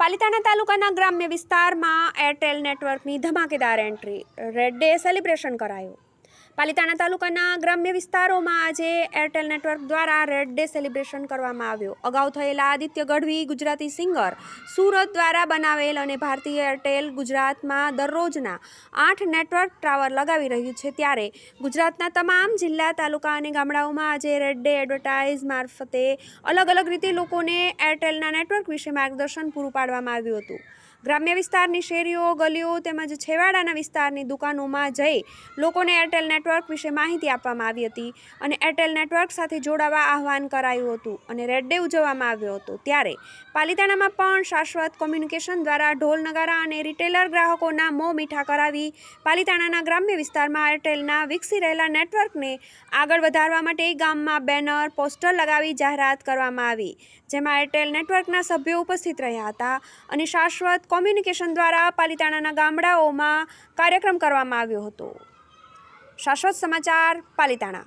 પાલિતાણા તાલુકાના ગ્રામ્ય વિસ્તારમાં એરટેલ નેટવર્કની ધમાકેદાર એન્ટ્રી, રેડ ડે સેલિબ્રેશન કરાયું। પાલિતાણા તાલુકાના ગ્રામ્ય વિસ્તારોમાં આજે એરટેલ નેટવર્ક દ્વારા રેડ ડે સેલિબ્રેશન કરવામાં આવ્યો। અગાઉ થયેલા આદિત્ય ગઢવી ગુજરાતી સિંગર સુરત દ્વારા બનાવેલ અને ભારતીય એરટેલ ગુજરાતમાં દરરોજના 8 નેટવર્ક ટાવર લગાવી રહ્યું છે, ત્યારે ગુજરાતના તમામ જિલ્લા, તાલુકા અને ગામડાઓમાં આજે રેડ ડે એડવર્ટાઇઝ મારફતે અલગ અલગ રીતે લોકોને એરટેલના નેટવર્ક વિશે માર્ગદર્શન પૂરું પાડવામાં આવ્યું હતું। ગ્રામ્ય વિસ્તારની શેરીઓ, ગલીઓ તેમજ છેવાડાના વિસ્તારની દુકાનોમાં જઈ લોકોને એરટેલ નેટવર્ક વિશે માહિતી આપવામાં આવી હતી અને એરટેલ નેટવર્ક સાથે જોડાવા આહવાન કરાયું હતું અને રેડ ડે ઉજવવામાં આવ્યો હતો। ત્યારે પાલિતાણામાં પણ શાશ્વત કોમ્યુનિકેશન દ્વારા ઢોલ નગારા અને રિટેલર ગ્રાહકોના મોં મીઠા કરાવી પાલિતાણાના ગ્રામ્ય વિસ્તારમાં એરટેલના વિકસી રહેલા નેટવર્કને આગળ વધારવા માટે ગામમાં બેનર, પોસ્ટર લગાવી જાહેરાત કરવામાં આવી, જેમાં એરટેલ નેટવર્કના સભ્યો ઉપસ્થિત રહ્યા હતા અને શાશ્વત કોમ્યુનિકેશન દ્વારા પાલિતાણાના ગામડાઓમાં કાર્યક્રમ કરવામાં આવ્યો હતો। શાશ્વત સમાચાર, પાલિતાણા।